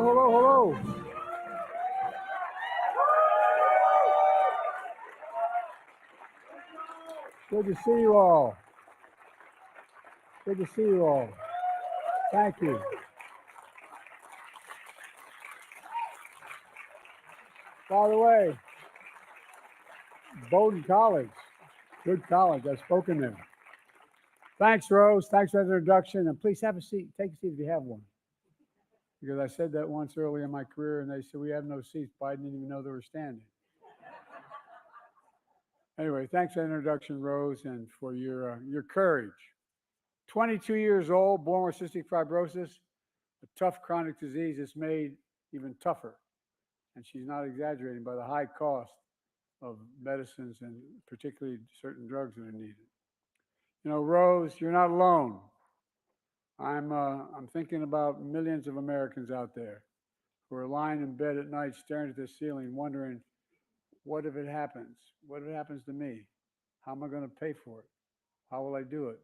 hello. Good to see you all. Good to see you all. Thank you. By the way, Bowdoin College, good college. I've spoken there. Thanks, Rose. Thanks for the introduction. And please have a seat. Take a seat if you have one. Because I said that once early in my career, and they said, we have no seats. Biden didn't even know they were standing. Anyway, thanks for the introduction, Rose, and for your courage. 22 years old, born with cystic fibrosis, a tough chronic disease that's made even tougher. And she's not exaggerating by the high cost of medicines and particularly certain drugs that are needed. You know, Rose, you're not alone. I'm thinking about millions of Americans out there who are lying in bed at night staring at the ceiling wondering, what if it happens? What if it happens to me? How am I going to pay for it? How will I do it?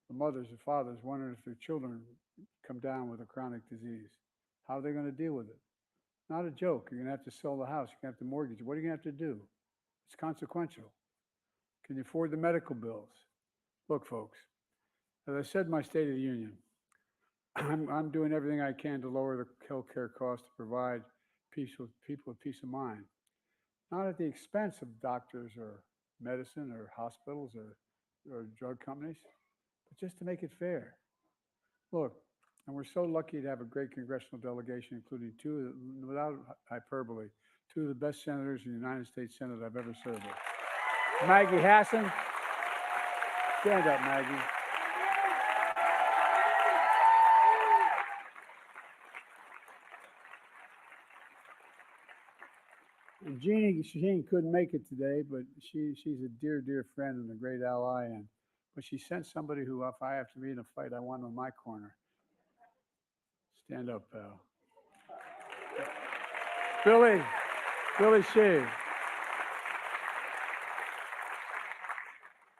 The mothers and fathers wondering if their children come down with a chronic disease. How are they going to deal with it? Not a joke. You're going to have to sell the house. You're going to have to mortgage it. What are you going to have to do? It's consequential. Can you afford the medical bills? Look, folks, as I said in my State of the Union, I'm doing everything I can to lower the healthcare costs to provide people with peace of mind. Not at the expense of doctors or medicine or hospitals or drug companies, but just to make it fair. Look, and we're so lucky to have a great congressional delegation, including without hyperbole, two of the best senators in the United States Senate I've ever served with. Maggie Hassan. Stand up, Maggie. And Jeannie couldn't make it today, but she's a dear friend and a great ally. But she sent somebody who, if I have to be in a fight, I want in my corner. Stand up, pal. Billy Shea.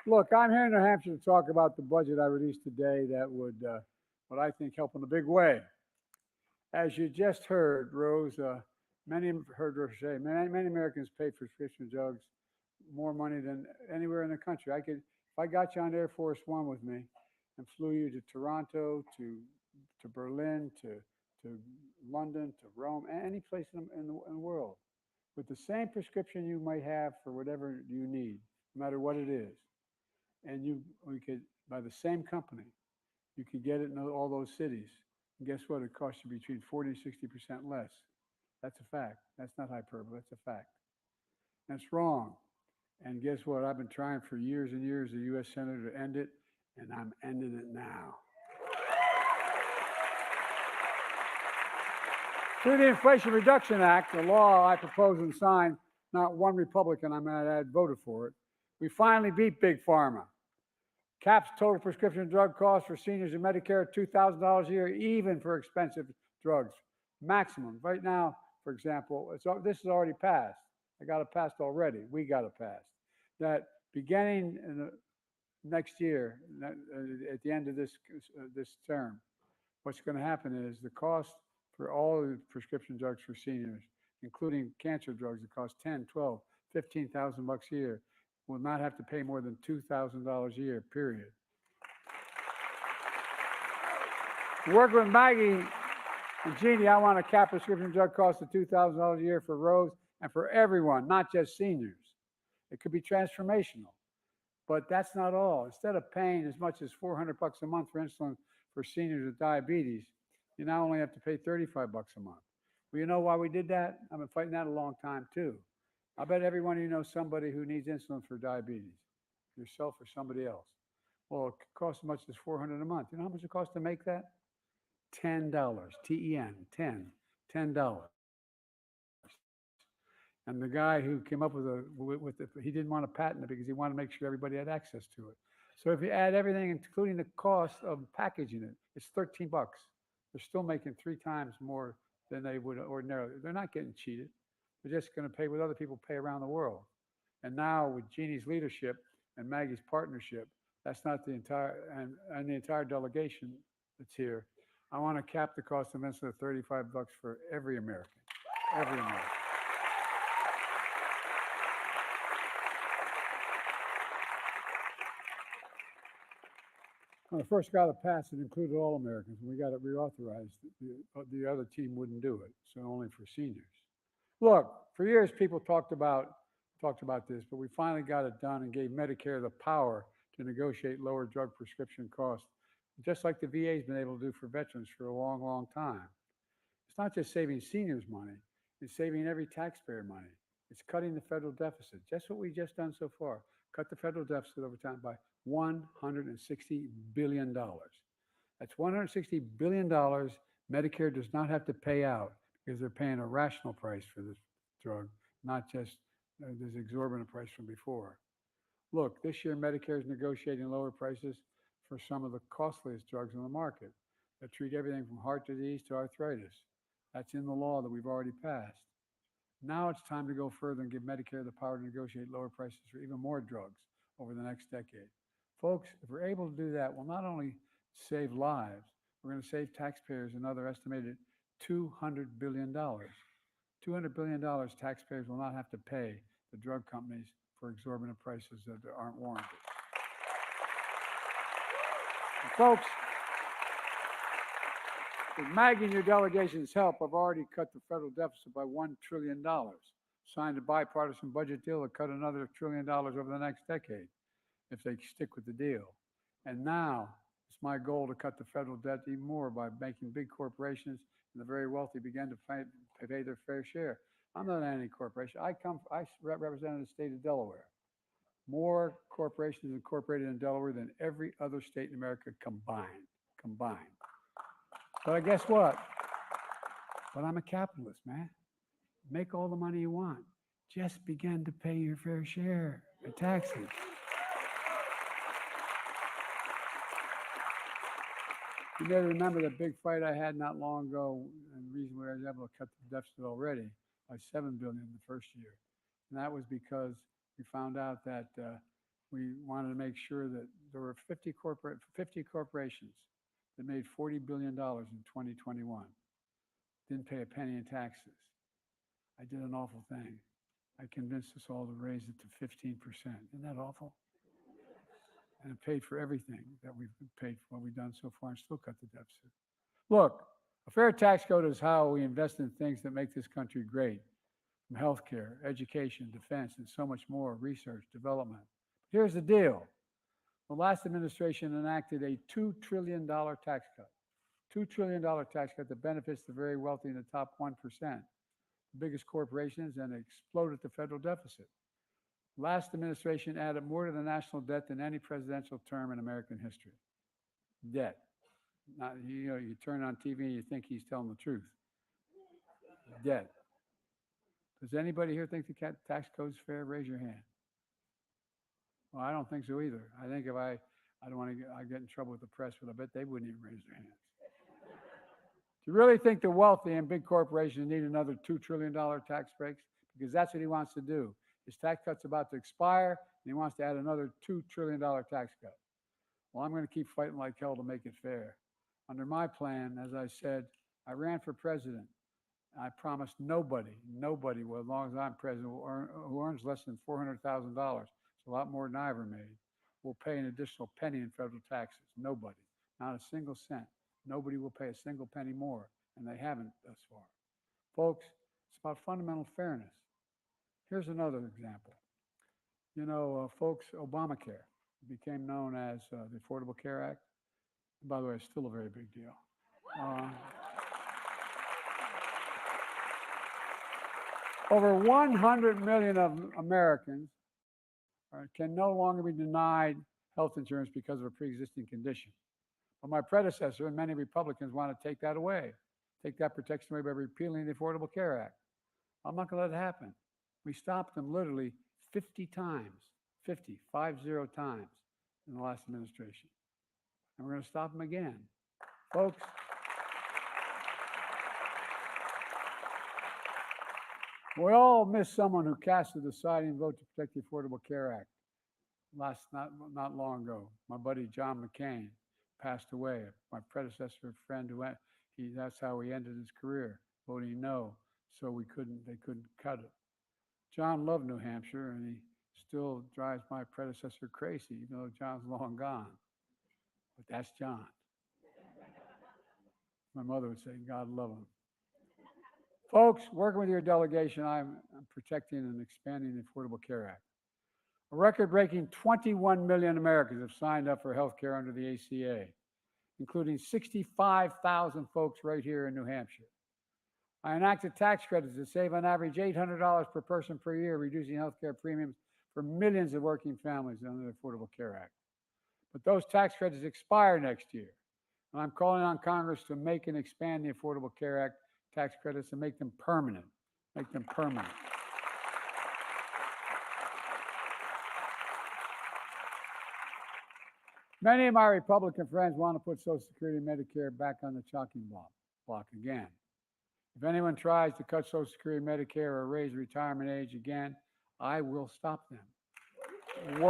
Look, I'm here in New Hampshire to talk about the budget I released today that would, what I think, help in a big way. As you just heard, Rose, many heard her say, many Americans pay for prescription drugs more money than anywhere in the country. If I got you on Air Force One with me and flew you to Toronto, to Berlin, to London, to Rome, any place in the world, with the same prescription you might have for whatever you need, no matter what it is, and we could, by the same company, you could get it in all those cities. And guess what? It costs you between 40 and 60% less. That's a fact. That's not hyperbole. That's a fact. That's wrong. And guess what? I've been trying for years and years, the U.S. Senator, to end it, and I'm ending it now. Through the Inflation Reduction Act, the law I proposed and signed, not one Republican, I might add, voted for it, we finally beat Big Pharma. Caps total prescription drug costs for seniors in Medicare at $2,000 a year, even for expensive drugs. Maximum. Right now, for example, this is already passed. I got it passed already. We got it passed. That beginning in the next year, at the end of this term, what's going to happen is the cost for all the prescription drugs for seniors, including cancer drugs that cost $10, $12, $15,000 a year, will not have to pay more than $2,000 a year, period. Working with Maggie and Jeannie, I want to cap prescription drug costs to $2,000 a year for Rose and for everyone, not just seniors. It could be transformational. But that's not all. Instead of paying as much as $400 a month for insulin for seniors with diabetes, you now only have to pay $35 a month. Well, you know why we did that? I've been fighting that a long time, too. I bet every one of you knows somebody who needs insulin for diabetes, yourself or somebody else. Well, it costs as much as $400 a month. You know how much it costs to make that? $10, T-E-N, $10. And the guy who came up with he didn't want to patent it because he wanted to make sure everybody had access to it. So if you add everything, including the cost of packaging it, it's $13. They're still making 3 times more than they would ordinarily. They're not getting cheated. They're just going to pay what other people pay around the world. And now with Jeannie's leadership and Maggie's partnership, that's not the entire, and the entire delegation that's here, I want to cap the cost of insulin at $35 for every American. Every American. When I first got it passed, it included all Americans. When we got it reauthorized, the other team wouldn't do it, so only for seniors. Look, for years people talked about this, but we finally got it done and gave Medicare the power to negotiate lower drug prescription costs, just like the VA's been able to do for veterans for a long, long time. It's not just saving seniors money, it's saving every taxpayer money. It's cutting the federal deficit. Just what we just done so far. Cut the federal deficit over time by $160 billion. That's $160 billion Medicare does not have to pay out because they're paying a rational price for this drug, not just this exorbitant price from before. Look, this year Medicare is negotiating lower prices for some of the costliest drugs on the market that treat everything from heart disease to arthritis. That's in the law that we've already passed. Now it's time to go further and give Medicare the power to negotiate lower prices for even more drugs over the next decade. Folks, if we're able to do that, we'll not only save lives, we're going to save taxpayers another estimated $200 billion. $200 billion taxpayers will not have to pay the drug companies for exorbitant prices that aren't warranted. And folks, with Maggie and your delegation's help, I've already cut the federal deficit by $1 trillion. Signed a bipartisan budget deal to cut another $1 trillion over the next decade if they stick with the deal. And now it's my goal to cut the federal debt even more by making big corporations and the very wealthy begin to pay their fair share. I'm not anti-corporation. I represent the state of Delaware. More corporations incorporated in Delaware than every other state in America combined. But guess what? But I'm a capitalist, man. Make all the money you want. Just begin to pay your fair share of taxes. You may remember the big fight I had not long ago, and the reason we were able to cut the deficit already by $7 billion in the first year. And that was because we found out that we wanted to make sure that there were 50 corporations that made $40 billion in 2021. Didn't pay a penny in taxes. I did an awful thing. I convinced us all to raise it to 15%. Isn't that awful? And it paid for everything that we've paid for what we've done so far and still cut the deficit. Look, a fair tax code is how we invest in things that make this country great, from healthcare, education, defense, and so much more, research, development. Here's the deal. The last administration enacted a $2 trillion tax cut. $2 trillion tax cut that benefits the very wealthy in the top 1%, the biggest corporations, and exploded the federal deficit. Last administration added more to the national debt than any presidential term in American history. Debt. Not, you turn on TV and you think he's telling the truth. Debt. Does anybody here think the tax code's fair? Raise your hand. Well, I don't think so either. I think if I don't want to get in trouble with the press, but I bet they wouldn't even raise their hands. Do you really think the wealthy and big corporations need another $2 trillion tax breaks? Because that's what he wants to do. His tax cut's about to expire, and he wants to add another $2 trillion tax cut. Well, I'm going to keep fighting like hell to make it fair. Under my plan, as I said, I ran for president. I promised nobody, well, as long as I'm president, who earns less than $400,000, it's a lot more than I ever made, will pay an additional penny in federal taxes. Nobody, not a single cent. Nobody will pay a single penny more, and they haven't thus far. Folks, it's about fundamental fairness. Here's another example. Folks, Obamacare became known as the Affordable Care Act. And by the way, it's still a very big deal. Over 100 million of Americans can no longer be denied health insurance because of a pre-existing condition. But my predecessor and many Republicans want to take that away, take that protection away by repealing the Affordable Care Act. I'm not going to let it happen. We stopped them literally 50 times in the last administration. And we're going to stop them again. Folks, we all miss someone who cast a deciding vote to protect the Affordable Care Act not long ago, my buddy John McCain. passed away. My predecessor, friend, that's how he ended his career, voting no, so they couldn't cut it. John loved New Hampshire, and he still drives my predecessor crazy, even though John's long gone. But that's John. My mother would say, God love him. Folks, working with your delegation, I'm protecting and expanding the Affordable Care Act. A record-breaking 21 million Americans have signed up for health care under the ACA, including 65,000 folks right here in New Hampshire. I enacted tax credits that save on average $800 per person per year, reducing health care premiums for millions of working families under the Affordable Care Act. But those tax credits expire next year, and I'm calling on Congress to make and expand the Affordable Care Act tax credits and make them permanent. Make them permanent. Many of my Republican friends want to put Social Security and Medicare back on the chopping block again. If anyone tries to cut Social Security and Medicare or raise retirement age again, I will stop them.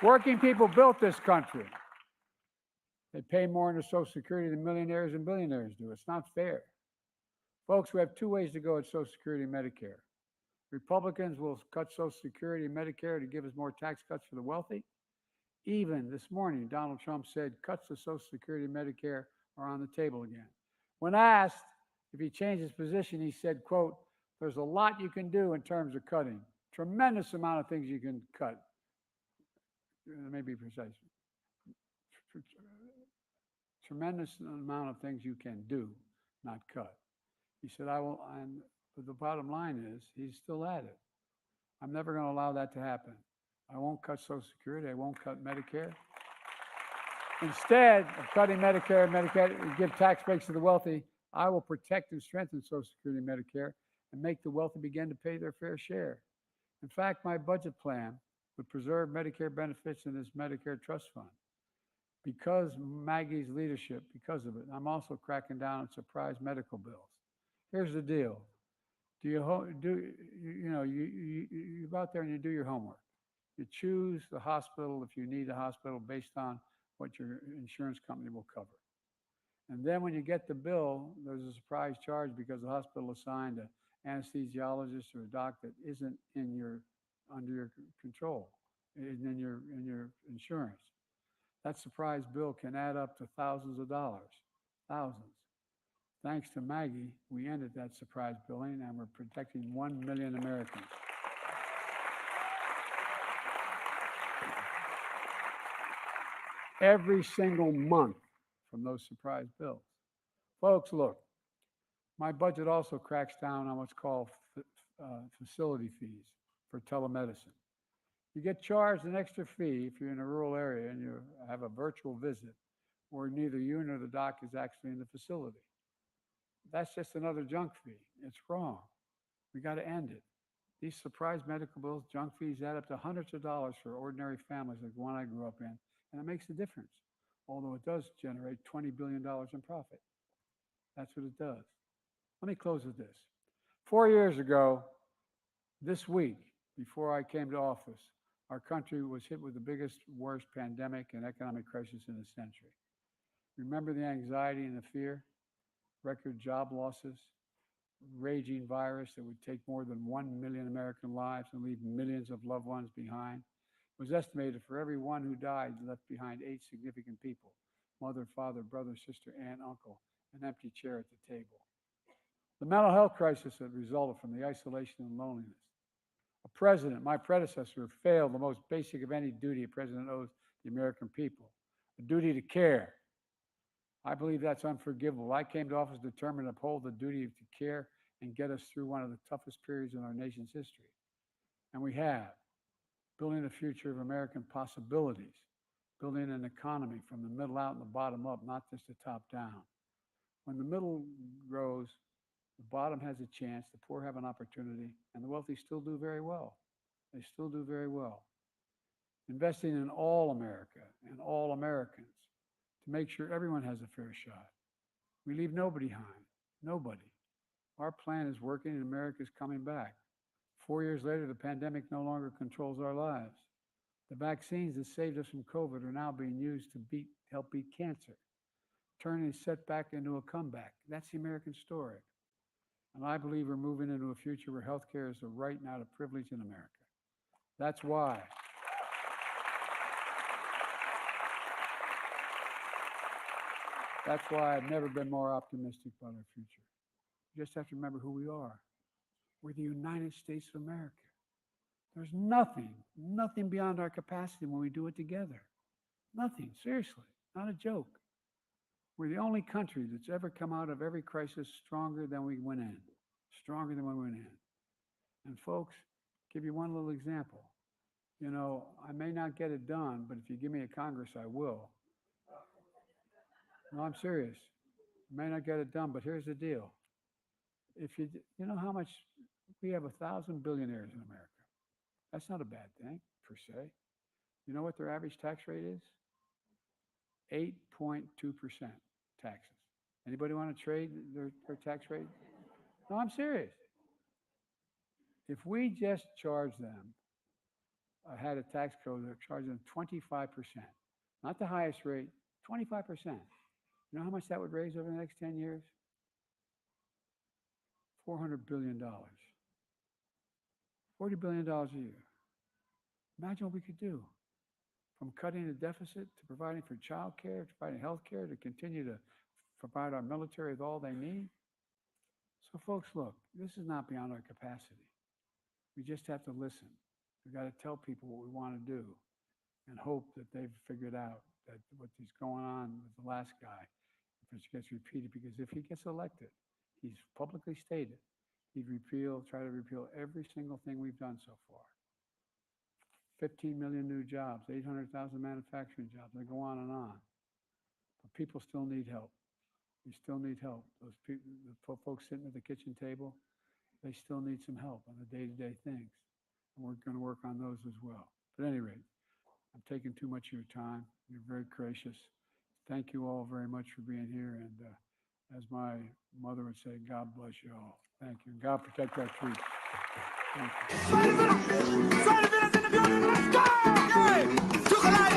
Working people built this country. They pay more into Social Security than millionaires and billionaires do. It's not fair. Folks, we have two ways to go at Social Security and Medicare. Republicans will cut Social Security and Medicare to give us more tax cuts for the wealthy. Even this morning, Donald Trump said cuts to Social Security and Medicare are on the table again. When asked if he changed his position, he said, quote, there's a lot you can do in terms of cutting. Tremendous amount of things you can cut. Let me be precise. Tremendous amount of things you can do, not cut. He said, but the bottom line is, he's still at it. I'm never going to allow that to happen. I won't cut Social Security. I won't cut Medicare. Instead of cutting Medicare and Medicaid and give tax breaks to the wealthy, I will protect and strengthen Social Security and Medicare and make the wealthy begin to pay their fair share. In fact, my budget plan would preserve Medicare benefits in this Medicare trust fund. Because Maggie's leadership, because of it, I'm also cracking down on surprise medical bills. Here's the deal. You go out there and you do your homework. You choose the hospital if you need a hospital based on what your insurance company will cover. And then when you get the bill, there's a surprise charge because the hospital assigned an anesthesiologist or a doc that isn't under your control, isn't in your insurance. That surprise bill can add up to thousands of dollars, thousands. Thanks to Maggie, we ended that surprise billing and we're protecting 1 million Americans. Every single month from those surprise bills. Folks, look, my budget also cracks down on what's called facility fees for telemedicine. You get charged an extra fee if you're in a rural area and you have a virtual visit where neither you nor the doc is actually in the facility. That's just another junk fee. It's wrong. We got to end it. These surprise medical bills, junk fees add up to hundreds of dollars for ordinary families like the one I grew up in, and it makes a difference, although it does generate $20 billion in profit. That's what it does. Let me close with this. 4 years ago, this week, before I came to office, our country was hit with the biggest, worst pandemic and economic crisis in a century. Remember the anxiety and the fear? Record job losses, raging virus that would take more than 1 million American lives and leave millions of loved ones behind. It was estimated for every one who died, left behind 8 significant people: mother, father, brother, sister, aunt, uncle, an empty chair at the table. The mental health crisis that resulted from the isolation and loneliness. A president, my predecessor, failed the most basic of any duty a president owes the American people, a duty to care. I believe that's unforgivable. I came to office determined to uphold the duty to care and get us through one of the toughest periods in our nation's history. And we have. Building a future of American possibilities, building an economy from the middle out and the bottom up, not just the top down. When the middle grows, the bottom has a chance, the poor have an opportunity, and the wealthy still do very well. They still do very well. Investing in all America and all Americans to make sure everyone has a fair shot. We leave nobody behind, nobody. Our plan is working and America is coming back. 4 years later, the pandemic no longer controls our lives. The vaccines that saved us from COVID are now being used to help beat cancer, turning a setback into a comeback. That's the American story. And I believe we're moving into a future where healthcare is a right, not a privilege in America. That's why. That's why I've never been more optimistic about our future. You just have to remember who we are. We're the United States of America. There's nothing beyond our capacity when we do it together. Nothing, seriously, not a joke. We're the only country that's ever come out of every crisis stronger than we went in, stronger than we went in. And folks, give you one little example. You know, I may not get it done, but if you give me a Congress, I will. No, I'm serious. I may not get it done, but here's the deal. If you know how much, we have 1,000 billionaires in America. That's not a bad thing, per se. You know what their average tax rate is? 8.2% taxes. Anybody want to trade their tax rate? No, I'm serious. If we just charge them, had a tax code that charged them 25%, not the highest rate, 25%. You know how much that would raise over the next 10 years? $400 billion. $40 billion a year. Imagine what we could do. From cutting the deficit to providing for child care, to providing health care, to continue to provide our military with all they need. So folks, look, this is not beyond our capacity. We just have to listen. We've got to tell people what we want to do and hope that they've figured out that what is going on with the last guy, if it gets repeated, because if he gets elected, he's publicly stated he'd try to repeal every single thing we've done so far. 15 million new jobs, 800,000 manufacturing jobs. They go on and on. But people still need help. We still need help. Those people, the folks sitting at the kitchen table, they still need some help on the day-to-day things. And we're going to work on those as well. But at any rate, I'm taking too much of your time. You're very gracious. Thank you all very much for being here. And as my mother would say, God bless you all. Thank you. God protect our troops. Thank you.